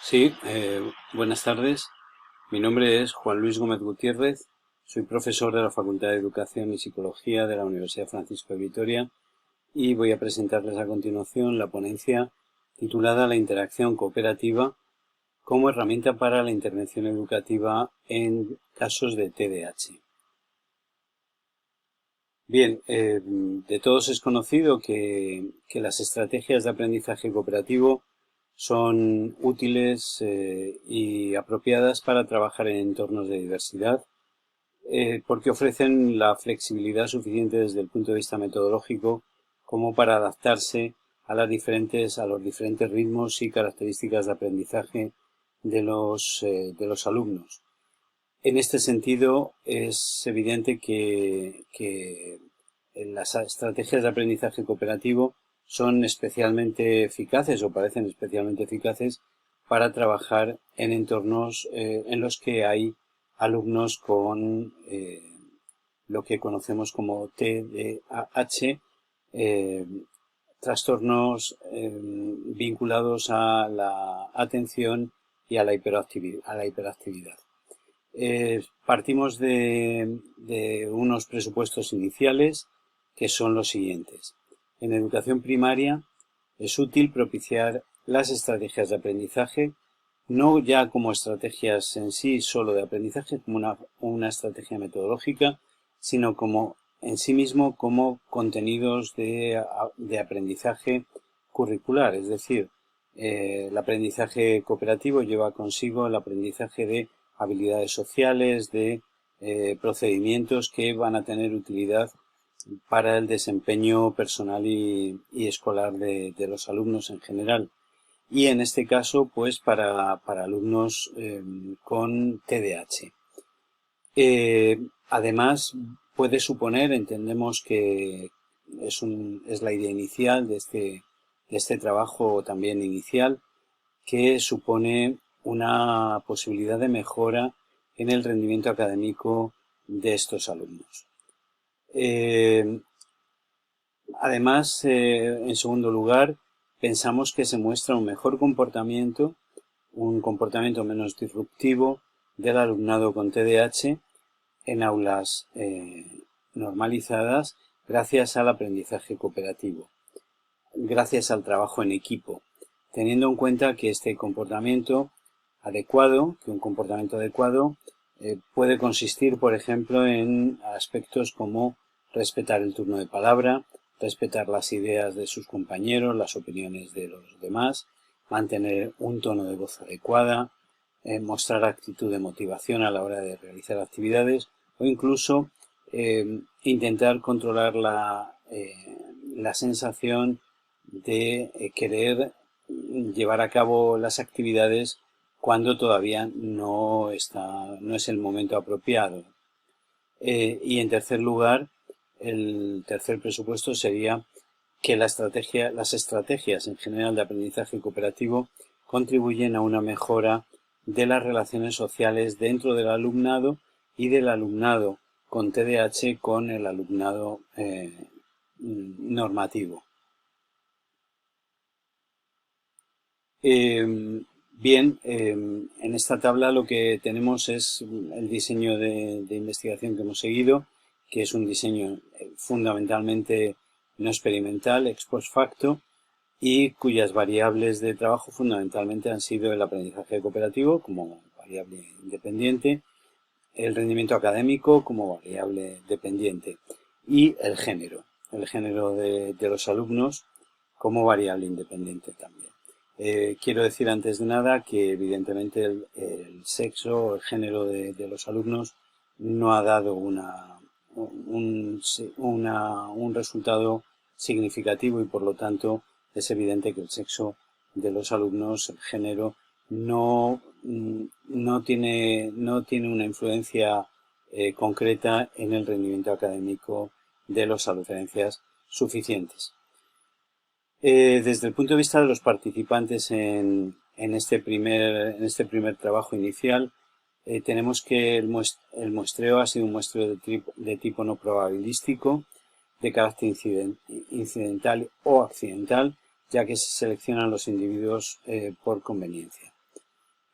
Sí, buenas tardes. Mi nombre es Juan Luis Gómez Gutiérrez. Soy profesor de la Facultad de Educación y Psicología de la Universidad Francisco de Vitoria y voy a presentarles a continuación la ponencia titulada La interacción cooperativa como herramienta para la intervención educativa en casos de TDAH. Bien, de todos es conocido que las estrategias de aprendizaje cooperativo son útiles y apropiadas para trabajar en entornos de diversidad, porque ofrecen la flexibilidad suficiente desde el punto de vista metodológico como para adaptarse a los diferentes ritmos y características de aprendizaje de los alumnos. En este sentido, es evidente que las estrategias de aprendizaje cooperativo son especialmente eficaces o parecen especialmente eficaces para trabajar en entornos en los que hay alumnos con lo que conocemos como TDAH, eh, trastornos vinculados a la atención y a la hiperactividad. Partimos de unos presupuestos iniciales que son los siguientes. En educación primaria es útil propiciar las estrategias de aprendizaje, no ya como estrategias en sí solo de aprendizaje, como una estrategia metodológica, sino como en sí mismo como contenidos de aprendizaje curricular, es decir, el aprendizaje cooperativo lleva consigo el aprendizaje de habilidades sociales, de procedimientos que van a tener utilidad para el desempeño personal y escolar de los alumnos en general. Y en este caso, pues para alumnos con TDAH. Además, puede suponer, entendemos que es la idea inicial de este trabajo también inicial, que supone una posibilidad de mejora en el rendimiento académico de estos alumnos. Además, en segundo lugar, pensamos que se muestra un comportamiento menos disruptivo del alumnado con TDAH en aulas normalizadas gracias al aprendizaje cooperativo, gracias al trabajo en equipo, teniendo en cuenta que un comportamiento adecuado puede consistir, por ejemplo, en aspectos como respetar el turno de palabra, respetar las ideas de sus compañeros, las opiniones de los demás, mantener un tono de voz adecuada, mostrar actitud de motivación a la hora de realizar actividades o incluso intentar controlar la sensación de querer llevar a cabo las actividades cuando todavía no es el momento apropiado. Y en tercer lugar, el tercer presupuesto sería que las estrategias en general de aprendizaje cooperativo contribuyen a una mejora de las relaciones sociales dentro del alumnado y del alumnado con TDAH con el alumnado normativo. Bien, en esta tabla lo que tenemos es el diseño de investigación que hemos seguido, que es un diseño fundamentalmente no experimental, ex post facto, y cuyas variables de trabajo fundamentalmente han sido el aprendizaje cooperativo como variable independiente, el rendimiento académico como variable dependiente y el género de los alumnos como variable independiente también. Quiero decir antes de nada que evidentemente el sexo o el género de los alumnos no ha dado un resultado significativo y por lo tanto es evidente que el sexo de los alumnos, el género, no tiene una influencia concreta en el rendimiento académico de los alumnos suficientes. Desde el punto de vista de los participantes en este primer trabajo inicial, tenemos que el muestreo ha sido un muestreo de tipo no probabilístico, de carácter incidental o accidental, ya que se seleccionan los individuos por conveniencia.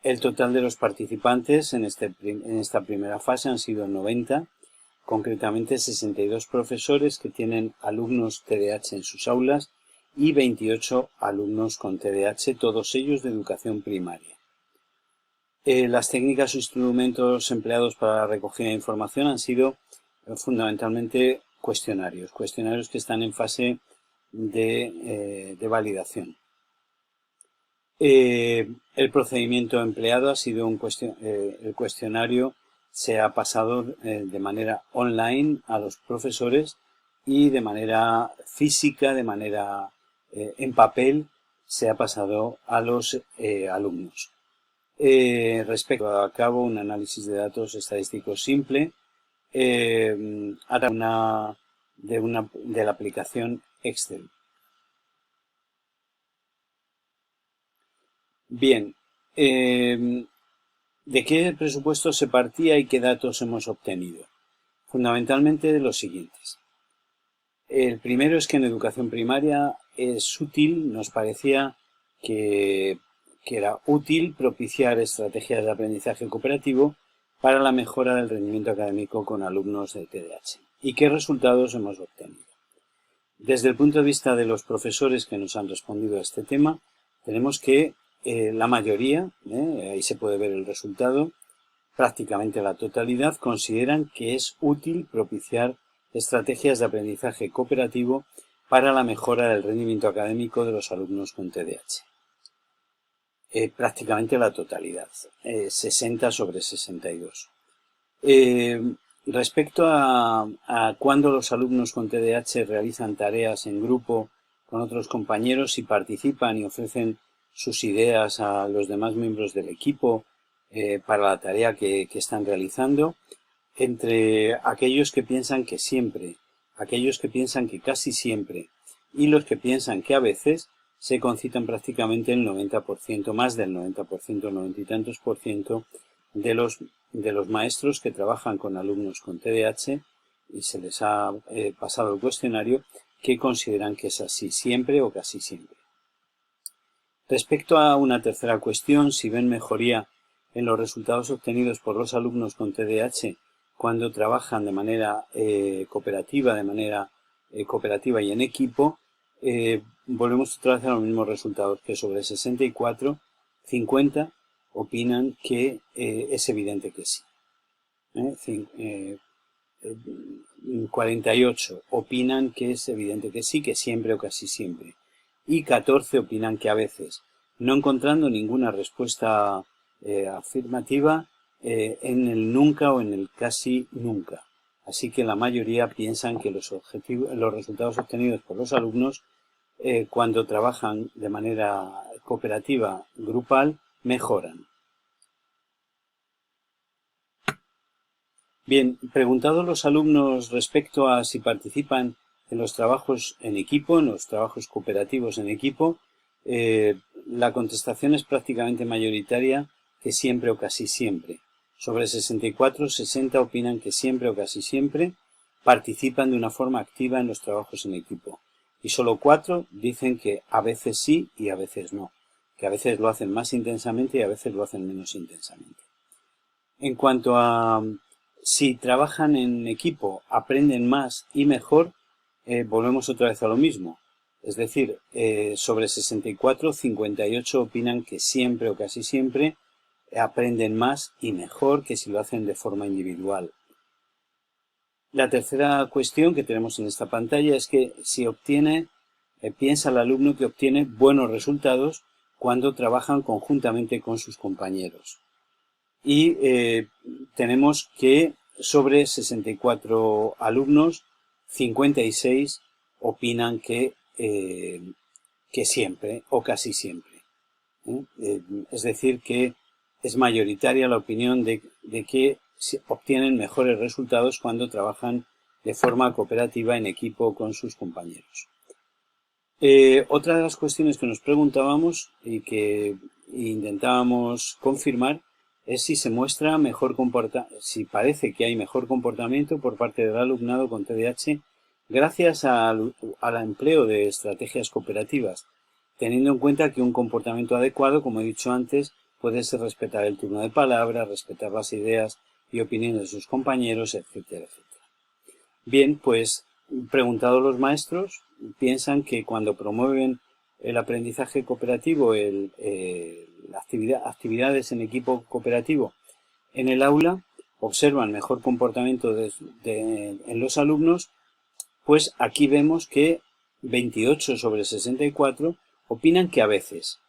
El total de los participantes en esta primera fase han sido 90, concretamente 62 profesores que tienen alumnos TDAH en sus aulas y 28 alumnos con TDAH, todos ellos de educación primaria. Las técnicas o instrumentos empleados para la recogida de información han sido fundamentalmente cuestionarios que están en fase de validación. El procedimiento empleado ha sido el cuestionario se ha pasado de manera online a los profesores y de manera física, de manera en papel, se ha pasado a los alumnos. Respecto a cabo un análisis de datos estadísticos simple de la aplicación Excel. Bien, ¿de qué presupuesto se partía y qué datos hemos obtenido? Fundamentalmente de los siguientes. El primero es que en educación primaria es útil, nos parecía que era útil propiciar estrategias de aprendizaje cooperativo para la mejora del rendimiento académico con alumnos de TDAH. ¿Y qué resultados hemos obtenido? Desde el punto de vista de los profesores que nos han respondido a este tema, tenemos que la mayoría, ahí se puede ver el resultado, prácticamente la totalidad, consideran que es útil propiciar estrategias de aprendizaje cooperativo para la mejora del rendimiento académico de los alumnos con TDAH. Prácticamente la totalidad, 60 sobre 62. Respecto a cuando los alumnos con TDAH realizan tareas en grupo con otros compañeros y participan y ofrecen sus ideas a los demás miembros del equipo para la tarea que están realizando, entre aquellos que piensan que siempre, aquellos que piensan que casi siempre y los que piensan que a veces, se concitan prácticamente el 90%, más del 90%, 90 y tantos por ciento de los maestros que trabajan con alumnos con TDAH y se les ha pasado el cuestionario que consideran que es así siempre o casi siempre. Respecto a una tercera cuestión, si ven mejoría en los resultados obtenidos por los alumnos con TDAH cuando trabajan de manera cooperativa y en equipo, volvemos otra vez a los mismos resultados, que sobre 64, 50 opinan que es evidente que sí. 48 opinan que es evidente que sí, que siempre o casi siempre. Y 14 opinan que a veces, no encontrando ninguna respuesta afirmativa en el nunca o en el casi nunca. Así que la mayoría piensan que los resultados obtenidos por los alumnos cuando trabajan de manera cooperativa grupal mejoran. Bien, preguntados los alumnos respecto a si participan en los trabajos en equipo, en los trabajos cooperativos en equipo, la contestación es prácticamente mayoritaria que siempre o casi siempre. Sobre 64, 60 opinan que siempre o casi siempre participan de una forma activa en los trabajos en equipo. Y solo 4 dicen que a veces sí y a veces no, que a veces lo hacen más intensamente y a veces lo hacen menos intensamente. En cuanto a si trabajan en equipo, aprenden más y mejor, volvemos otra vez a lo mismo. Es decir, sobre 64, 58 opinan que siempre o casi siempre aprenden más y mejor que si lo hacen de forma individual. La tercera cuestión que tenemos en esta pantalla es que si piensa el alumno que obtiene buenos resultados cuando trabajan conjuntamente con sus compañeros. Y tenemos que sobre 64 alumnos, 56 opinan que siempre o casi siempre. Es decir, que es mayoritaria la opinión de que se obtienen mejores resultados cuando trabajan de forma cooperativa en equipo con sus compañeros. Otra de las cuestiones que nos preguntábamos y que intentábamos confirmar es si se muestra si parece que hay mejor comportamiento por parte del alumnado con TDAH gracias al empleo de estrategias cooperativas, teniendo en cuenta que un comportamiento adecuado, como he dicho antes, puede ser respetar el turno de palabra, respetar las ideas y opiniones de sus compañeros, etcétera, etcétera. Bien, pues preguntados los maestros, piensan que cuando promueven el aprendizaje cooperativo, actividades en equipo cooperativo en el aula, observan mejor comportamiento en los alumnos, pues aquí vemos que 28 sobre 64 opinan que a veces.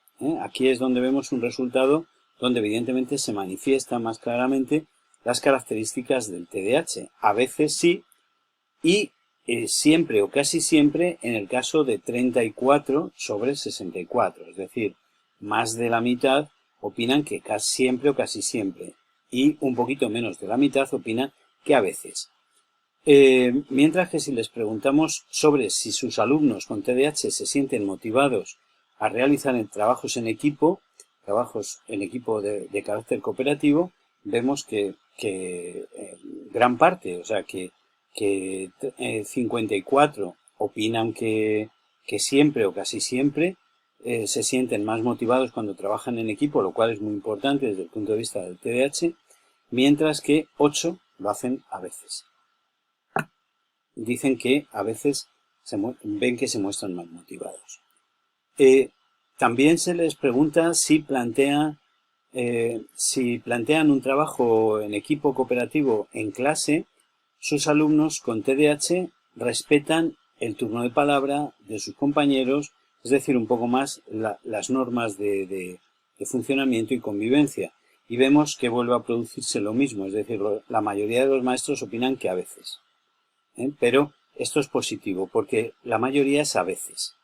Aquí es donde vemos un resultado donde evidentemente se manifiesta más claramente las características del TDAH. A veces sí, y siempre o casi siempre en el caso de 34 sobre 64. Es decir, más de la mitad opinan que casi siempre o casi siempre. Y un poquito menos de la mitad opinan que a veces. Mientras que si les preguntamos sobre si sus alumnos con TDAH se sienten motivados a realizar trabajos en equipo de carácter cooperativo, vemos que gran parte, o sea que 54 opinan que siempre o casi siempre se sienten más motivados cuando trabajan en equipo, lo cual es muy importante desde el punto de vista del TDAH, mientras que 8 lo hacen a veces. Dicen que a veces ven que se muestran más motivados. También se les pregunta si plantean un trabajo en equipo cooperativo en clase. Sus alumnos con TDAH respetan el turno de palabra de sus compañeros, es decir, un poco más las normas de funcionamiento y convivencia. Y vemos que vuelve a producirse lo mismo, es decir, la mayoría de los maestros opinan que a veces. Pero esto es positivo, porque la mayoría es a veces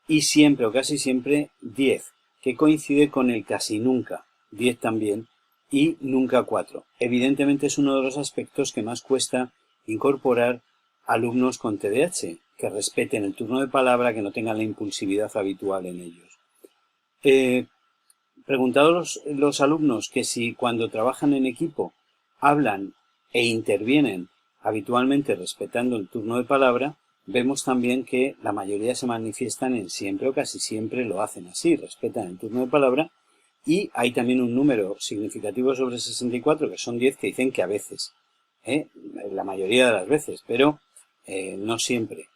y siempre o casi siempre 10, que coincide con el casi nunca, 10 también, y nunca 4. Evidentemente es uno de los aspectos que más cuesta incorporar alumnos con TDAH, que respeten el turno de palabra, que no tengan la impulsividad habitual en ellos. Preguntados los alumnos que si cuando trabajan en equipo hablan e intervienen habitualmente respetando el turno de palabra, vemos también que la mayoría se manifiestan en siempre o casi siempre lo hacen así, respetan el turno de palabra, y hay también un número significativo sobre 64, que son 10, que dicen que a veces, la mayoría de las veces, pero no siempre.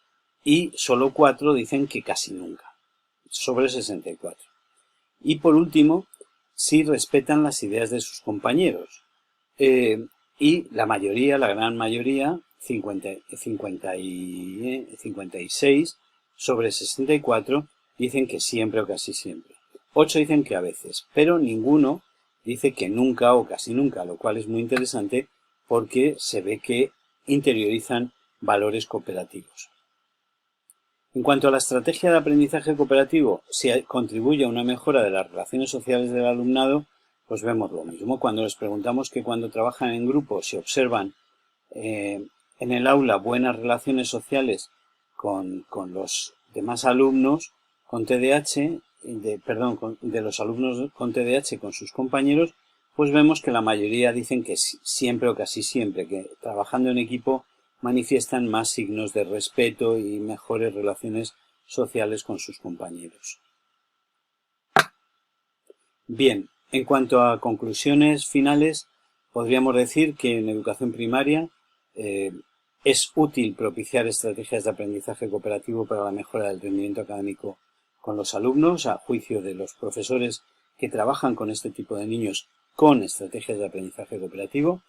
Y solo 4 dicen que casi nunca, sobre 64. Y por último, si respetan las ideas de sus compañeros. Y la mayoría, la gran mayoría, 56 sobre 64, dicen que siempre o casi siempre. 8 dicen que a veces, pero ninguno dice que nunca o casi nunca, lo cual es muy interesante porque se ve que interiorizan valores cooperativos. En cuanto a la estrategia de aprendizaje cooperativo, si contribuye a una mejora de las relaciones sociales del alumnado, pues vemos lo mismo. Cuando les preguntamos que cuando trabajan en grupo se observan en el aula buenas relaciones sociales con los demás alumnos con TDAH, de los alumnos con TDAH con sus compañeros, pues vemos que la mayoría dicen que siempre o casi siempre, que trabajando en equipo manifiestan más signos de respeto y mejores relaciones sociales con sus compañeros. Bien, en cuanto a conclusiones finales, podríamos decir que en educación primaria es útil propiciar estrategias de aprendizaje cooperativo para la mejora del rendimiento académico con los alumnos, a juicio de los profesores que trabajan con este tipo de niños con estrategias de aprendizaje cooperativo.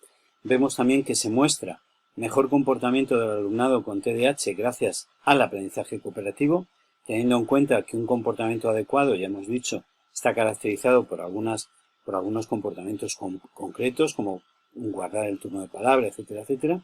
Vemos también que se muestra mejor comportamiento del alumnado con TDAH gracias al aprendizaje cooperativo, teniendo en cuenta que un comportamiento adecuado, ya hemos dicho, está caracterizado por algunos comportamientos concretos, como guardar el turno de palabra, etcétera, etcétera.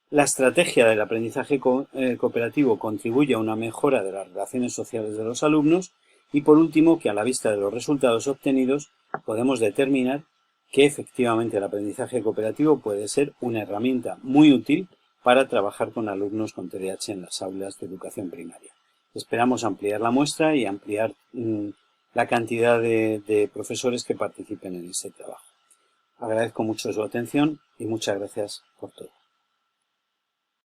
La estrategia del aprendizaje cooperativo contribuye a una mejora de las relaciones sociales de los alumnos y, por último, que a la vista de los resultados obtenidos podemos determinar que efectivamente el aprendizaje cooperativo puede ser una herramienta muy útil para trabajar con alumnos con TDAH en las aulas de educación primaria. Esperamos ampliar la muestra y ampliar la cantidad de profesores que participen en este trabajo. Agradezco mucho su atención y muchas gracias por todo.